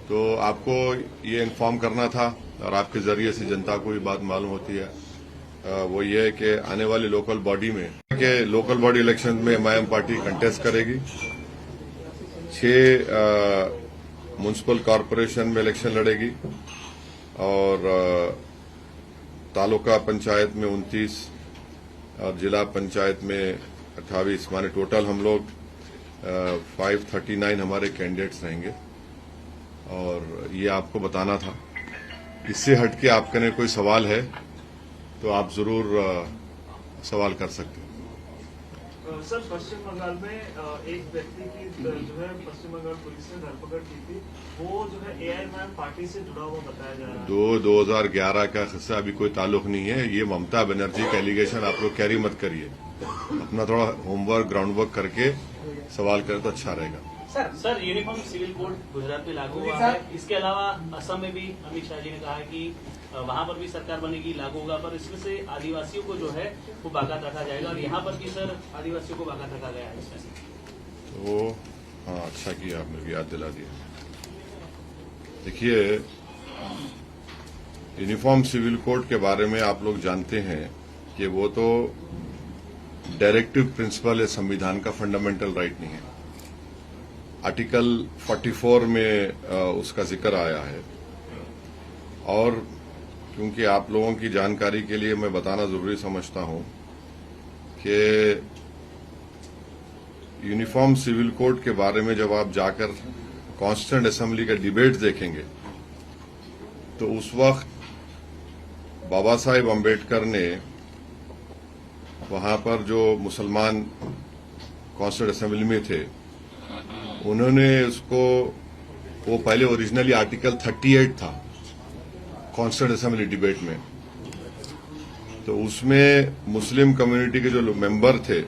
तो आपको ये इन्फॉर्म करना था और आपके जरिए से जनता को भी बात मालूम होती है, वो ये है कि आने वाली लोकल बॉडी में के लोकल बॉडी इलेक्शन में एमआईएम पार्टी कंटेस्ट करेगी। 6 म्युनिसिपल कॉरपोरेशन में इलेक्शन लड़ेगी और तालुका पंचायत में 29 और जिला पंचायत में 28, माने टोटल हम लोग 539 हमारे कैंडिडेट्स रहेंगे। और ये आपको बताना था। इससे हटके आपके ने कोई सवाल है तो आप जरूर सवाल कर सकते हैं। सर, पश्चिम बंगाल में एक व्यक्ति की जो है पश्चिम बंगाल पुलिस ने धरपकड़ की थी, वो जो है एआईएमआईएम पार्टी से जुड़ा हुआ बताया जा रहा है। 2011 का किस्सा अभी कोई ताल्लुक नहीं है। ये ममता बनर्जी का एलिगेशन आप लोग कैरी मत करिए। अपना थोड़ा होमवर्क ग्राउंड वर्क करके सवाल करें तो अच्छा रहेगा। Sir, uniform civil code Gujarat में लागू हुआ है। इसके अलावा असम में भी अमित शाह जी ने कहा है कि वहां पर भी सरकार बनेगी, लागू होगा, पर इसमें से आदिवासियों को जो है वो बाकात रखा जाएगा और यहाँ पर भी सर आदिवासियों को बाकात रखा गया है इसमें। तो हाँ, अच्छा किया आपने भी याद दिला दिया। देखिए, यूनिफॉर्म सिविल कोड के बारे में आप लोग जानते हैं कि वो तो डायरेक्टिव प्रिंसिपल है, संविधान का फंडामेंटल राइट नहीं है। आर्टिकल 44 में उसका जिक्र आया है और क्योंकि आप लोगों की जानकारी के लिए मैं बताना जरूरी समझता हूं कि यूनिफॉर्म सिविल कोड के बारे में जब आप जाकर कॉन्स्टिट्यूएंट असेंबली का डिबेट देखेंगे तो उस वक्त बाबा साहेब अम्बेडकर ने वहां पर जो मुसलमान कॉन्स्टिट्यूएंट असेंबली में थे उन्होंने उसको, वो पहले ओरिजिनली आर्टिकल 38 था कॉन्स्टिट्यूएंट असेंबली डिबेट में, तो उसमें मुस्लिम कम्युनिटी के जो मेंबर थे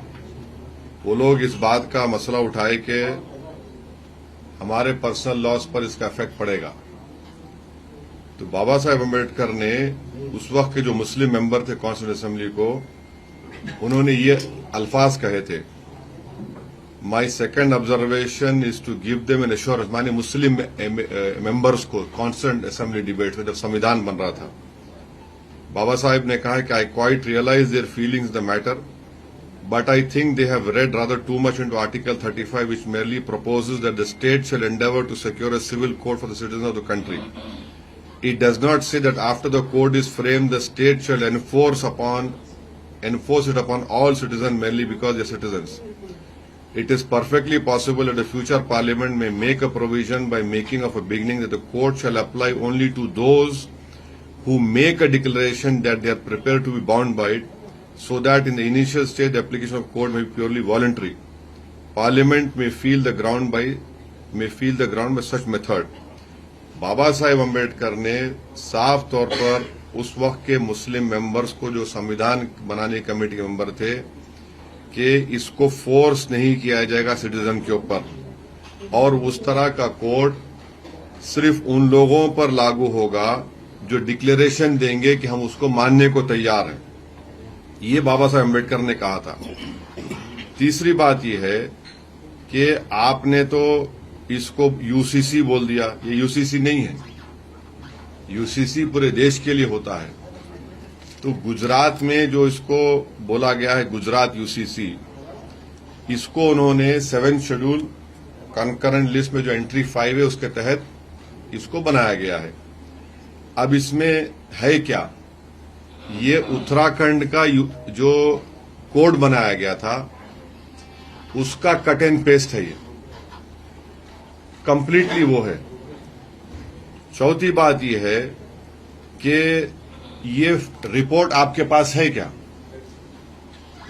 वो लोग इस बात का मसला उठाए कि हमारे पर्सनल लॉस पर इसका इफेक्ट पड़ेगा। तो बाबा साहेब अम्बेडकर ने उस वक्त के जो मुस्लिम मेंबर थे कॉन्स्टिट्यूएंट असेंबली को, उन्होंने ये अल्फाज कहे थे, my second observation is to give them an assurance, माने मुस्लिम मेंबर्स को कॉन्स्टिट्यूएंट असेंबली डिबेट में जब संविधान बन रहा था, बाबा साहेब ने कहा कि I quite realise their feelings the matter but I think they have read rather too much into Article 35, which merely proposes that the state shall endeavour to secure a civil code for the citizens of the country. It does not say that after the code is framed, the state shall enforce it upon all citizens merely because they are citizens. It is perfectly possible that the future Parliament may make a provision by making of a beginning that the code shall apply only to those who make a declaration that they are prepared to be bound by it, so that in the initial stage the application of code may be purely voluntary. Parliament may feel the ground by such method. Baba Saheb Ambedkar ने साफ तौर पर उस वक्त के मुस्लिम members को, जो संविधान बनाने कमेटी के मेंबर थे, कि इसको फोर्स नहीं किया जाएगा सिटीजन के ऊपर और उस तरह का कोड सिर्फ उन लोगों पर लागू होगा जो डिक्लेरेशन देंगे कि हम उसको मानने को तैयार हैं। ये बाबा साहेब अम्बेडकर ने कहा था। तीसरी बात यह है कि आपने तो इसको यूसीसी बोल दिया, ये यूसीसी नहीं है। यूसीसी पूरे देश के लिए होता है। तो गुजरात में जो इसको बोला गया है गुजरात यूसीसी, इसको उन्होंने 7th शेड्यूल कंकरेंट लिस्ट में जो एंट्री 5 है उसके तहत इसको बनाया गया है। अब इसमें है क्या, ये उत्तराखंड का जो कोड बनाया गया था उसका कट एंड पेस्ट है, ये कंप्लीटली वो है। चौथी बात ये है कि ये रिपोर्ट आपके पास है क्या?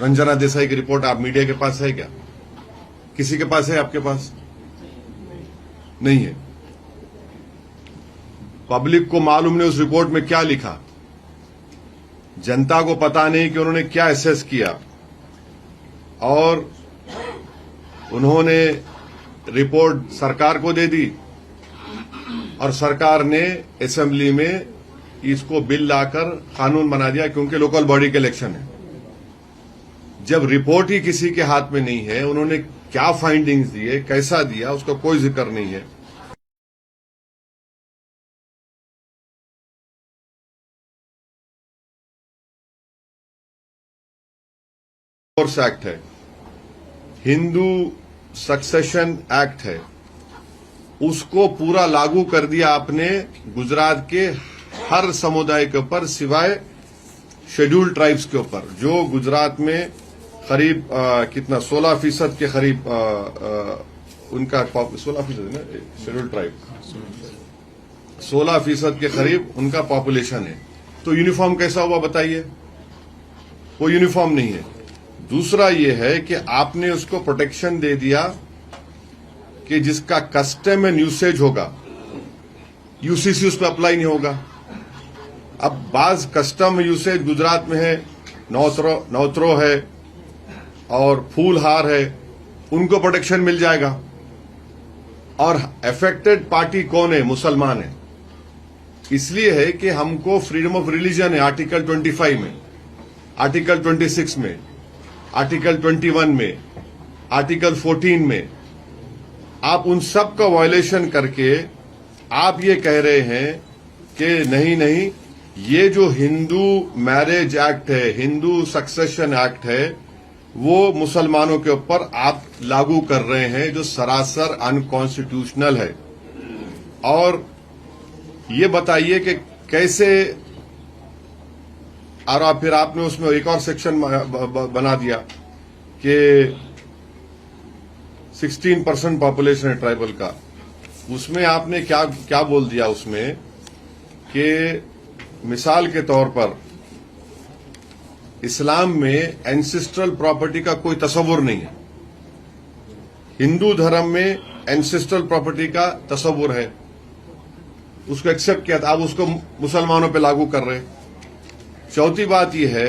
रंजना देसाई की रिपोर्ट आप मीडिया के पास है क्या? किसी के पास है? आपके पास नहीं है। पब्लिक को मालूम नहीं उस रिपोर्ट में क्या लिखा, जनता को पता नहीं कि उन्होंने क्या एसेस किया, और उन्होंने रिपोर्ट सरकार को दे दी और सरकार ने असेंबली में इसको बिल लाकर कानून बना दिया क्योंकि लोकल बॉडी के इलेक्शन है। जब रिपोर्ट ही किसी के हाथ में नहीं है, उन्होंने क्या फाइंडिंग्स दिए, कैसा दिया, उसका कोई जिक्र नहीं है। डिवोर्स एक्ट है, हिंदू सक्सेशन एक्ट है, उसको पूरा लागू कर दिया आपने गुजरात के हर समुदाय के ऊपर सिवाय शेड्यूल्ड ट्राइब्स के ऊपर, जो गुजरात में करीब कितना 16% के करीब उनका 16% है ना, शेड्यूल्ड ट्राइब 16% के करीब उनका पॉपुलेशन है। तो यूनिफॉर्म कैसा हुआ बताइए? वो यूनिफॉर्म नहीं है। दूसरा ये है कि आपने उसको प्रोटेक्शन दे दिया कि जिसका कस्टम एंड यूसेज होगा, यूसीसी उस पर अप्लाई नहीं होगा। अब बाज कस्टम यूसेज गुजरात में है, नौत्रो है और फूलहार है, उनको प्रोटेक्शन मिल जाएगा। और अफेक्टेड पार्टी कौन है? मुसलमान है। इसलिए है कि हमको फ्रीडम ऑफ रिलीजन है आर्टिकल 25 में, आर्टिकल 26 में, आर्टिकल 21 में, आर्टिकल 14 में। आप उन सब का वायलेशन करके आप ये कह रहे हैं कि नहीं, ये जो हिंदू मैरिज एक्ट है, हिंदू सक्सेशन एक्ट है, वो मुसलमानों के ऊपर आप लागू कर रहे हैं, जो सरासर अनकॉन्स्टिट्यूशनल है। और ये बताइए कि कैसे, और फिर आपने उसमें एक और सेक्शन बना दिया कि 16% पॉपुलेशन है ट्राइबल का। उसमें आपने क्या बोल दिया उसमें कि मिसाल के तौर पर इस्लाम में एंसेस्ट्रल प्रॉपर्टी का कोई तस्वुर नहीं है, हिंदू धर्म में एंसेस्ट्रल प्रॉपर्टी का तस्वुर है, उसको एक्सेप्ट किया था, आप उसको मुसलमानों पे लागू कर रहे। चौथी बात यह है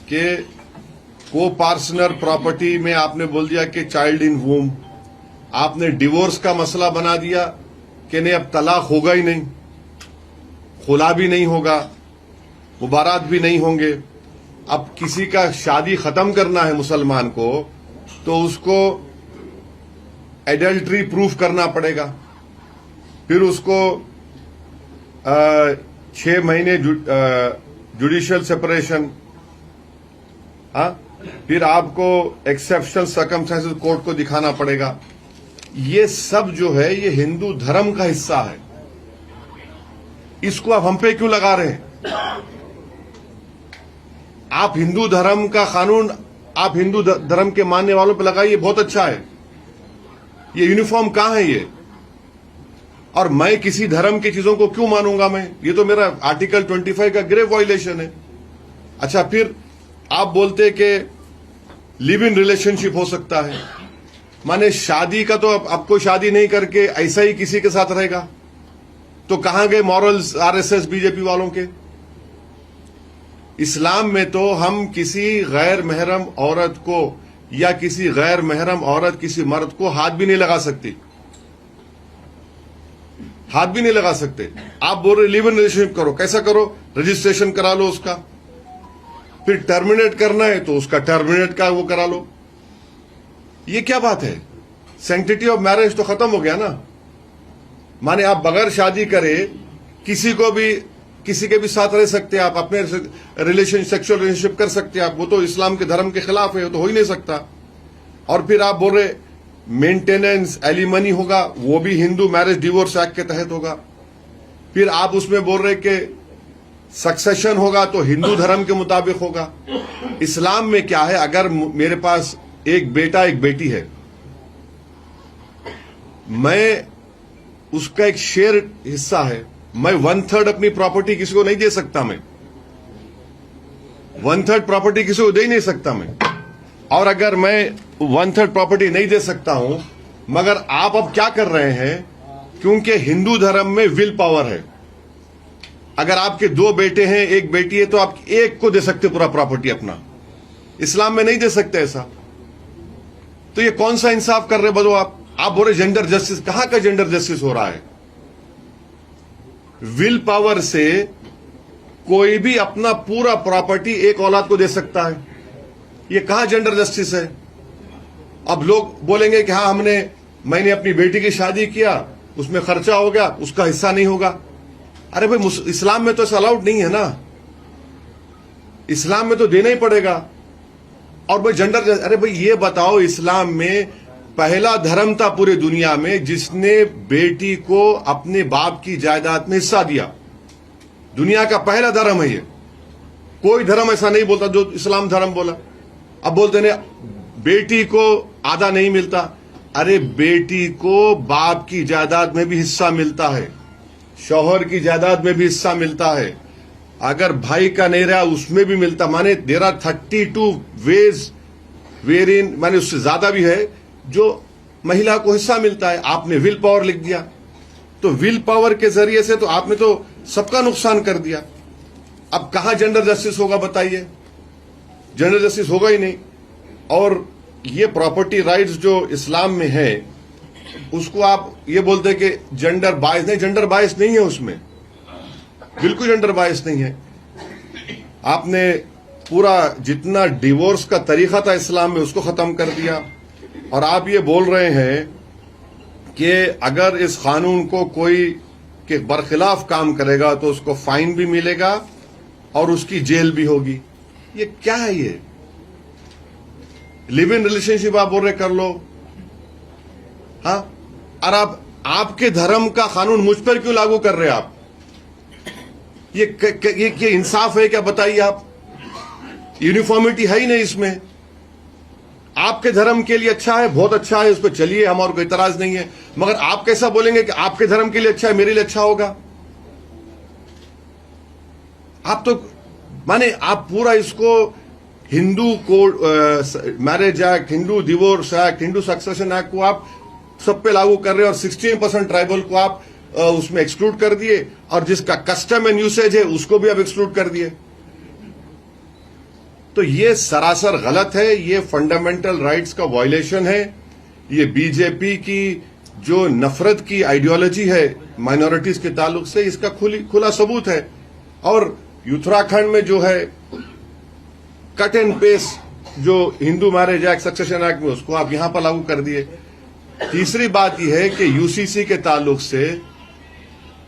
कि को पार्सनर प्रॉपर्टी में आपने बोल दिया कि चाइल्ड इन वूम। आपने डिवोर्स का मसला बना दिया कि नहीं, अब तलाक होगा ही नहीं, खुला भी नहीं होगा, मुबारात भी नहीं होंगे। अब किसी का शादी खत्म करना है मुसलमान को, तो उसको एडल्ट्री प्रूफ करना पड़ेगा, फिर उसको 6 महीने जुडिशियल सेपरेशन, फिर आपको एक्सेप्शनल सर्कमस्टेंसेस कोर्ट को दिखाना पड़ेगा। ये सब जो है ये हिंदू धर्म का हिस्सा है, इसको आप हम पे क्यों लगा रहे हैं? आप हिंदू धर्म का कानून आप हिंदू धर्म के मानने वालों पे लगाइए, बहुत अच्छा है। ये यूनिफॉर्म कहां है ये? और मैं किसी धर्म की चीजों को क्यों मानूंगा? मैं, ये तो मेरा आर्टिकल 25 का ग्रेव वायलेशन है। अच्छा, फिर आप बोलते कि लिव इन रिलेशनशिप हो सकता है, माने शादी का तो अब कोई शादी नहीं करके ऐसा ही किसी के साथ रहेगा, तो कहां गए मॉरल्स आरएसएस बीजेपी वालों के? इस्लाम में तो हम किसी गैर महरम औरत को या किसी गैर महरम औरत किसी मर्द को हाथ भी नहीं लगा सकती, हाथ भी नहीं लगा सकते। आप बोल रहे लिव इन रिलेशनशिप करो, कैसा करो? रजिस्ट्रेशन करा लो उसका, फिर टर्मिनेट करना है तो उसका टर्मिनेट का वो करा लो। ये क्या बात है? सैंक्टिटी ऑफ मैरिज तो खत्म हो गया ना। माने आप बगैर शादी करे किसी के भी साथ रह सकते हैं, आप अपने सेक्सुअल रिलेशनशिप कर सकते हैं आप, वो तो इस्लाम के धर्म के खिलाफ है, वो तो हो ही नहीं सकता। और फिर आप बोल रहे मेंटेनेंस एलिमनी होगा, वो भी हिंदू मैरिज डिवोर्स एक्ट के तहत होगा। फिर आप उसमें बोल रहे कि सक्सेशन होगा तो हिंदू धर्म के मुताबिक होगा। इस्लाम में क्या है, अगर मेरे पास एक बेटा एक बेटी है, मैं उसका एक शेयर हिस्सा है, मैं 1/3 अपनी प्रॉपर्टी किसी को नहीं दे सकता। मैं 1/3 प्रॉपर्टी किसी को दे ही नहीं सकता मैं। और अगर मैं 1/3 प्रॉपर्टी नहीं दे सकता हूं, मगर आप अब क्या कर रहे हैं, क्योंकि हिंदू धर्म में विल पावर है, अगर आपके 2 बेटे हैं एक बेटी है तो आप एक को दे सकते पूरा प्रॉपर्टी अपना, इस्लाम में नहीं दे सकते ऐसा। तो ये कौन सा इंसाफ कर रहे बदो आप बोल रहे जेंडर जस्टिस, कहां का जेंडर जस्टिस हो रहा है? विल पावर से कोई भी अपना पूरा प्रॉपर्टी एक औलाद को दे सकता है, ये कहां जेंडर जस्टिस है? अब लोग बोलेंगे कि हाँ मैंने अपनी बेटी की शादी किया, उसमें खर्चा हो गया, उसका हिस्सा नहीं होगा। अरे भाई इस्लाम में तो ऐसा अलाउड नहीं है ना, इस्लाम में तो देना ही पड़ेगा। और भाई जेंडर, अरे भाई ये बताओ, इस्लाम में पहला धर्म था पूरी दुनिया में जिसने बेटी को अपने बाप की जायदाद में हिस्सा दिया। दुनिया का पहला धर्म है ये। कोई धर्म ऐसा नहीं बोलता जो इस्लाम धर्म बोला। अब बोलते ने बेटी को आधा नहीं मिलता। अरे बेटी को बाप की जायदाद में भी हिस्सा मिलता है, शौहर की जायदाद में भी हिस्सा मिलता है, अगर भाई का नहीं रहा उसमें भी मिलता। माने देयर आर 32 वेज वेर इन, माने उससे ज्यादा भी है जो महिला को हिस्सा मिलता है। आपने विल पावर लिख दिया, तो विल पावर के जरिए से तो आपने तो सबका नुकसान कर दिया। अब कहां जेंडर जस्टिस होगा बताइए? जेंडर जस्टिस होगा ही नहीं। और ये प्रॉपर्टी राइट्स जो इस्लाम में है उसको आप ये बोलते हैं कि जेंडर बायस, नहीं, जेंडर बायस नहीं है उसमें, बिल्कुल जेंडर बायस नहीं है। आपने पूरा जितना डिवोर्स का तरीका था इस्लाम में उसको खत्म कर दिया। और आप ये बोल रहे हैं कि अगर इस कानून को कोई के बरखिलाफ काम करेगा तो उसको फाइन भी मिलेगा और उसकी जेल भी होगी। ये क्या है? ये लिव इन रिलेशनशिप आप बोल रहे कर लो, हाँ, और आप आपके धर्म का कानून मुझ पर क्यों लागू कर रहे हैं आप? ये इंसाफ है क्या बताइए आप? यूनिफॉर्मिटी है ही नहीं इसमें। आपके धर्म के लिए अच्छा है, बहुत अच्छा है, उस पर चलिए, हमारा कोई इतराज नहीं है। मगर आप कैसा बोलेंगे कि आपके धर्म के लिए अच्छा है, मेरे लिए अच्छा होगा? आप तो माने आप पूरा इसको Hindu code, marriage act, Hindu divorce act, Hindu succession act को आप सब पे लागू कर रहे हैं और 16% ट्राइबल को आप उसमें एक्सक्लूड कर दिए और जिसका कस्टम एंड यूसेज है उसको भी आप एक्सक्लूड कर दिए। तो ये सरासर गलत है, ये फंडामेंटल राइट्स का वायलेशन है। ये बीजेपी की जो नफरत की आइडियोलॉजी है माइनॉरिटीज के ताल्लुक से, इसका खुला सबूत है। और उत्तराखंड में जो है कट एंड पेस्ट जो Hindu marriage act, succession act में, उसको आप यहां पर लागू कर दिए। तीसरी बात यह है कि यूसीसी के ताल्लुक से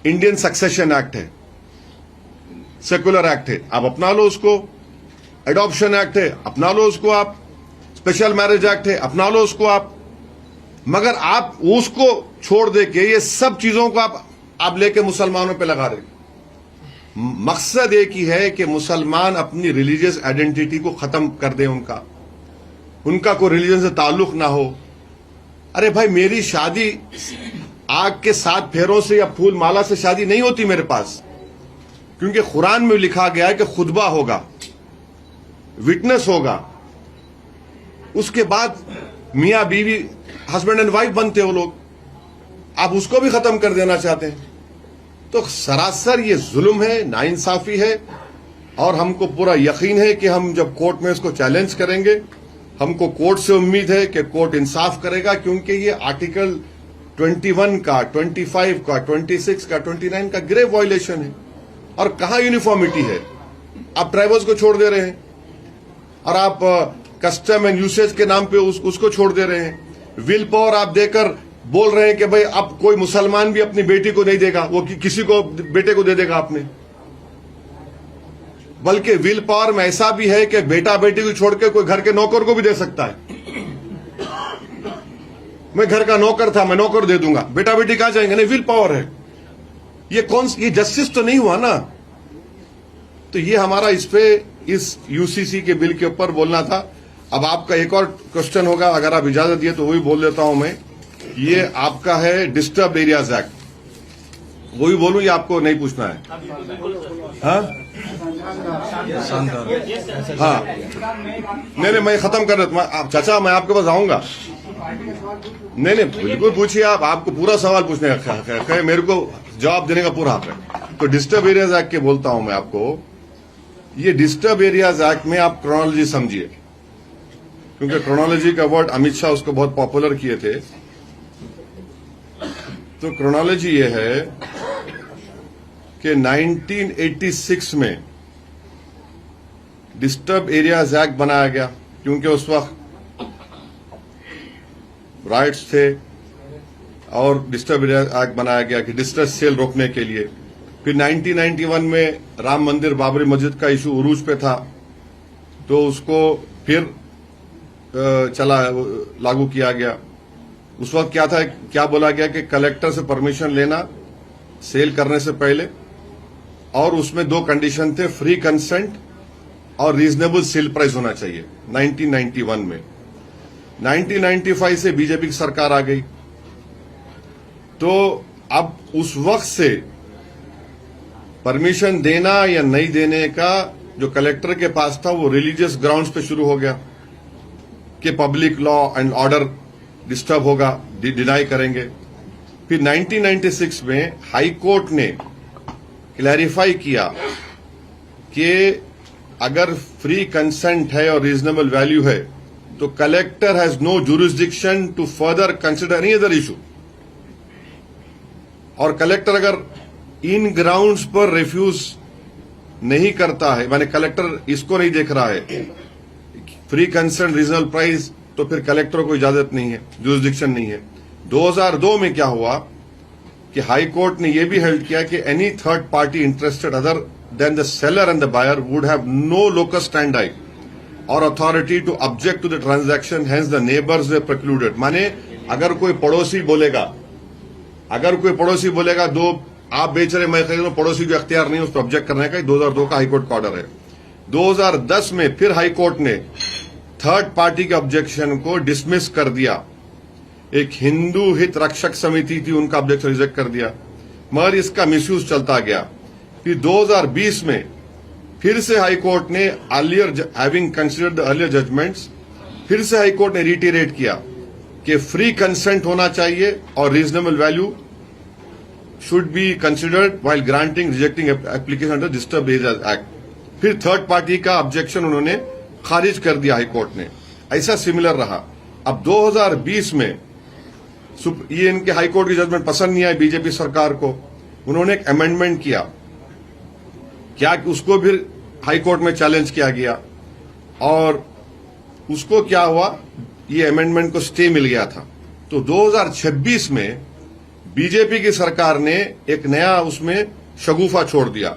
इंडियन सक्सेशन एक्ट है, सेकुलर एक्ट है, आप अपना लो उसको। एडॉप्शन एक्ट है, अपना लो उसको आप। स्पेशल मैरिज एक्ट है, अपना लो उसको आप। मगर आप उसको छोड़ दे के ये सब चीजों को आप लेके मुसलमानों पे लगा रहे। मकसद एक ही है कि मुसलमान अपनी रिलीजियस आइडेंटिटी को खत्म कर दें, उनका कोई रिलीजन से ताल्लुक ना हो। अरे भाई, मेरी शादी आग के 7 फेरों से या फूल माला से शादी नहीं होती मेरे पास, क्योंकि कुरान में लिखा गया है कि खुतबा होगा, विटनेस होगा, उसके बाद मियां बीवी हस्बैंड एंड वाइफ बनते हो लोग। आप उसको भी खत्म कर देना चाहते हैं। तो सरासर ये जुल्म है, नाइंसाफी है। और हमको पूरा यकीन है कि हम जब कोर्ट में इसको चैलेंज करेंगे, हमको कोर्ट से उम्मीद है कि कोर्ट इंसाफ करेगा, क्योंकि ये आर्टिकल 21 का, 25 का, 26 का, 29 का ग्रेव वायलेशन है। और कहां यूनिफॉर्मिटी है? आप ट्राइबल्स को छोड़ दे रहे हैं और आप कस्टम एंड यूसेज के नाम पे उसको छोड़ दे रहे हैं। विल पावर आप देकर बोल रहे हैं कि भाई अब कोई मुसलमान भी अपनी बेटी को नहीं देगा, वो किसी को बेटे को दे देगा आपने। बल्कि विल पावर में ऐसा भी है कि बेटा बेटी को छोड़ के कोई घर के नौकर को भी दे सकता है। मैं घर का नौकर था, मैं नौकर दे दूंगा, बेटा बेटी कहां जाएंगे? नहीं, विल पावर है। ये जस्टिस तो नहीं हुआ ना। तो ये हमारा इस यूसीसी के बिल के ऊपर बोलना था। अब आपका एक और क्वेश्चन होगा, अगर आप इजाजत दिए तो वही बोल देता हूं मैं। ये आपका है डिस्टर्ब एरियाज एक्ट, वही बोलूं या आपको नहीं पूछना है? हाँ हाँ, नहीं, मैं खत्म कर रहा हूं। चाचा, मैं आपके पास आऊंगा। नहीं, बिल्कुल पूछिए आप, आपको पूरा सवाल पूछने का, मेरे को जवाब देने का पूरा हक है। तो डिस्टर्ब एरियाज एक्ट के बोलता हूं मैं आपको। ये डिस्टर्ब एरियाज एक्ट में आप क्रोनोलॉजी समझिए, क्योंकि क्रोनोलॉजी का वर्ड अमित शाह उसको बहुत पॉपुलर किए थे। तो क्रोनोलॉजी ये है कि 1986 में डिस्टर्ब एरियाज एक्ट बनाया गया। क्योंकि उस वक्त राइट्स थे और डिस्टर्बेंस एक्ट बनाया गया कि डिस्ट्रेस सेल रोकने के लिए। फिर 1991 में राम मंदिर बाबरी मस्जिद का इशू उरूज पे था, तो उसको फिर लागू किया गया। उस वक्त क्या बोला गया कि कलेक्टर से परमिशन लेना सेल करने से पहले, और उसमें दो कंडीशन थे, फ्री कंसेंट और रीजनेबल सेल प्राइस होना चाहिए 1991 में। 1995 से बीजेपी की सरकार आ गई, तो अब उस वक्त से परमिशन देना या नहीं देने का जो कलेक्टर के पास था वो रिलीजियस ग्राउंड्स पे शुरू हो गया कि public law and order disturb होगा, डिनाई करेंगे। फिर 1996 में हाई कोर्ट ने क्लैरिफाई किया कि अगर फ्री कंसेंट है और रीजनेबल वैल्यू है तो collector has no jurisdiction to further consider any other issue, और कलेक्टर अगर इन ग्राउंड्स पर रिफ्यूज नहीं करता है, माने कलेक्टर इसको नहीं देख रहा है फ्री कंसेंट रीजनेबल प्राइस, तो फिर कलेक्टर को इजाजत नहीं है, जुरिस्डिक्शन नहीं है। 2002 में क्या हुआ कि हाई कोर्ट ने यह भी हेल्ड किया कि any third party interested other than the seller and the buyer would have no locus standi और authority to object to the transaction, hence the neighbours were precluded. माने अगर कोई पड़ोसी बोलेगा दो आप बेच रहे मैं खरीद रहा हूं, पड़ोसी को अख्तियार नहीं उस पर ऑब्जेक्ट करने का, 2002 का हाईकोर्ट का ऑर्डर है। 2010 में फिर हाईकोर्ट ने थर्ड पार्टी के ऑब्जेक्शन को डिसमिस कर दिया। एक हिंदू हित रक्षक समिति थी, उनका ऑब्जेक्शन रिजेक्ट कर दिया, मगर इसका मिसयूज चलता गया। फिर 2020 में फिर से हाईकोर्ट ने having considered the earlier judgments, फिर से हाईकोर्ट ने रिटेरेट किया कि फ्री कंसेंट होना चाहिए और reasonable value should be considered while granting rejecting application under disturb areas act. फिर थर्ड पार्टी का ऑब्जेक्शन उन्होंने खारिज कर दिया हाईकोर्ट ने। ऐसा सिमिलर रहा। अब 2020 में ये इनके हाईकोर्ट की जजमेंट पसंद नहीं आई बीजेपी सरकार को, उन्होंने एक अमेंडमेंट किया, क्या उसको फिर हाईकोर्ट में चैलेंज किया गया, और उसको क्या हुआ, ये अमेंडमेंट को स्टे मिल गया था। तो 2026 में बीजेपी की सरकार ने एक नया उसमें शगुफा छोड़ दिया